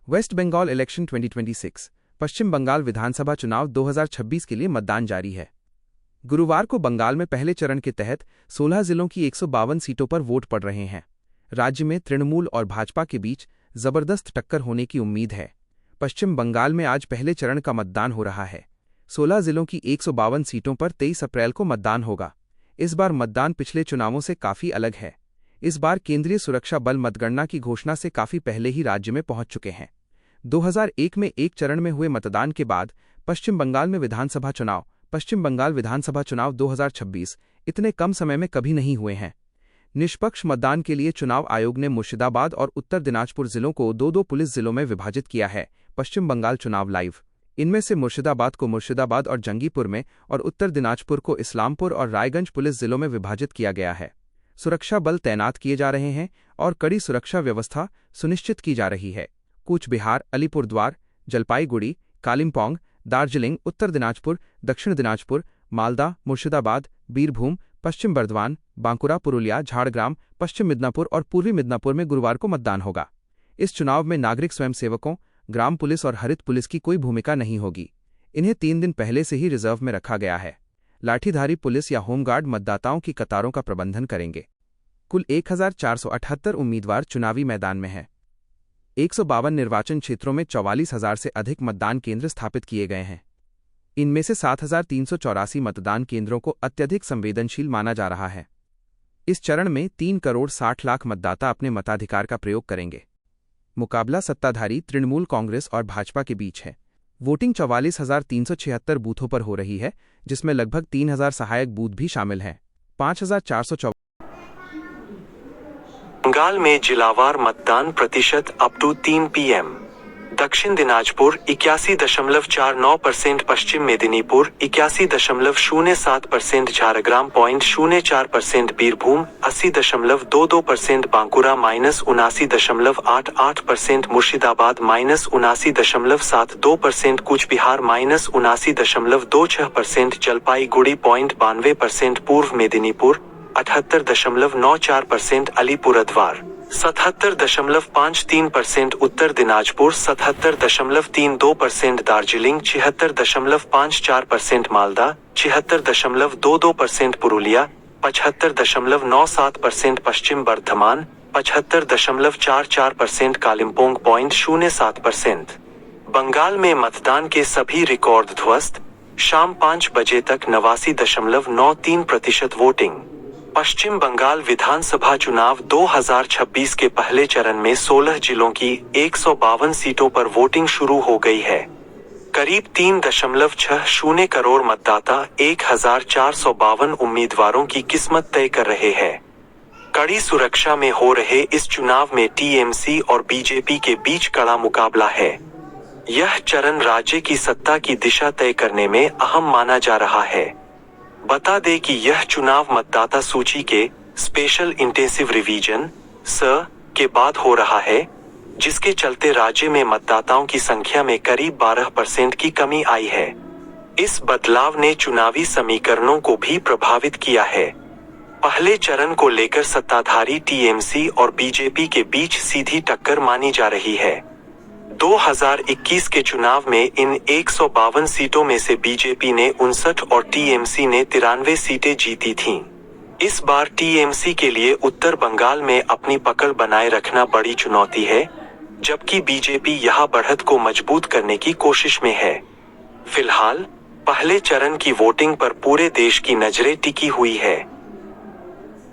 Waste Bengal election 2026 पश्चिम बंगाल विधानसभा चुनाव 2026 के लिए मतदान जारी है। गुरुवार को बंगाल में पहले चरण के तहत 16 जिलों की 152 सीटों पर वोट पड़ रहे हैं। राज्य में तृणमूल और भाजपा के बीच जबरदस्त टक्कर होने की उम्मीद है। पश्चिम बंगाल में आज पहले चरण का मतदान हो रहा है। 16 जिलों की 152 सीटों पर 23 अप्रैल को मतदान होगा। इस बार मतदान पिछले चुनावों से काफी अलग है। इस बार केंद्रीय सुरक्षा बल मतगणना की घोषणा से काफी पहले ही राज्य में पहुंच चुके हैं। 2001 में एक चरण में हुए मतदान के बाद पश्चिम बंगाल में विधानसभा चुनाव, पश्चिम बंगाल विधानसभा चुनाव 2026 इतने कम समय में कभी नहीं हुए हैं। निष्पक्ष मतदान के लिए चुनाव आयोग ने मुर्शिदाबाद और उत्तर दिनाजपुर जिलों को दो पुलिस जिलों में विभाजित किया है। पश्चिम बंगाल चुनाव लाइव। इनमें से मुर्शिदाबाद को मुर्शिदाबाद और जंगीपुर में और उत्तर दिनाजपुर को इस्लामपुर और रायगंज पुलिस जिलों में विभाजित किया गया है। सुरक्षा बल तैनात किए जा रहे हैं और कड़ी सुरक्षा व्यवस्था सुनिश्चित की जा रही है। कूच बिहार, अलीपुरद्वार, जलपाईगुड़ी, कालिम्पोंग, दार्जिलिंग, उत्तर दिनाजपुर, दक्षिण दिनाजपुर, मालदा, मुर्शिदाबाद, बीरभूम, पश्चिम बर्धमान, बांकुरा, पुरुलिया, झाड़ग्राम, पश्चिम मिदनापुर और पूर्वी मिदनापुर में गुरुवार को मतदान होगा। इस चुनाव में नागरिक स्वयंसेवकों, ग्राम पुलिस और हरित पुलिस की कोई भूमिका नहीं होगी। इन्हें 3 दिन पहले से ही रिजर्व में रखा गया है। लाठीधारी पुलिस या होमगार्ड मतदाताओं की कतारों का प्रबंधन करेंगे। कुल 1478 उम्मीदवार चुनावी मैदान में हैं। 152 निर्वाचन क्षेत्रों में 44,000 से अधिक मतदान केंद्र स्थापित किए गए हैं। इनमें से 7,384 मतदान केंद्रों को अत्यधिक संवेदनशील माना जा रहा है। इस चरण में 3 करोड़ 60 लाख मतदाता अपने मताधिकार का प्रयोग करेंगे। मुकाबला सत्ताधारी तृणमूल कांग्रेस और भाजपा के बीच है। वोटिंग 44,376 बूथों पर हो रही है, जिसमें लगभग 3,000 सहायक बूथ भी शामिल हैं। 5,424 बंगाल में जिलावार मतदान प्रतिशत अप टू 3 PM। दक्षिण दिनाजपुर 81.49%, पश्चिम मेदिनीपुर 81.07%, झारग्राम 0.04%, बीरभूम 80.22%, बांकुरा -79.88%, मुर्शिदाबाद -79.72%, कूच बिहार -79.26%, जलपाईगुड़ी 0.92%, पूर्व मेदिनीपुर 78.94%, अलीपुरद्वार 77.53%, उत्तर दिनाजपुर 77.32%, दार्जिलिंग 76.54%, मालदा 76.22%, पुरुलिया 75.97%, पश्चिम बर्धमान 75.44%, कालिम्पोंग 0.07%। बंगाल में मतदान के सभी रिकॉर्ड ध्वस्त। शाम 5 बजे तक 89.93% वोटिंग। पश्चिम बंगाल विधानसभा चुनाव 2026 के पहले चरण में 16 जिलों की 152 सीटों पर वोटिंग शुरू हो गई है। करीब 3.60 करोड़ मतदाता 1,452 उम्मीदवारों की किस्मत तय कर रहे हैं। कड़ी सुरक्षा में हो रहे इस चुनाव में टीएमसी और बीजेपी के बीच कड़ा मुकाबला है। यह चरण राज्य की सत्ता की दिशा तय करने में अहम माना जा रहा है। बता दें कि यह चुनाव मतदाता सूची के स्पेशल इंटेंसिव रिवीजन के बाद हो रहा है, जिसके चलते राज्य में मतदाताओं की संख्या में करीब 12% की कमी आई है। इस बदलाव ने चुनावी समीकरणों को भी प्रभावित किया है। पहले चरण को लेकर सत्ताधारी टीएमसी और बीजेपी के बीच सीधी टक्कर मानी जा रही है। 2021 के चुनाव में इन 152 सीटों में से बीजेपी ने 59 और टीएमसी ने 93 सीटें जीती थीं। इस बार टीएमसी के लिए उत्तर बंगाल में अपनी पकड़ बनाए रखना बड़ी चुनौती है, जबकि बीजेपी यहां बढ़त को मजबूत करने की कोशिश में है। फिलहाल पहले चरण की वोटिंग पर पूरे देश की नजरें टिकी हुई है।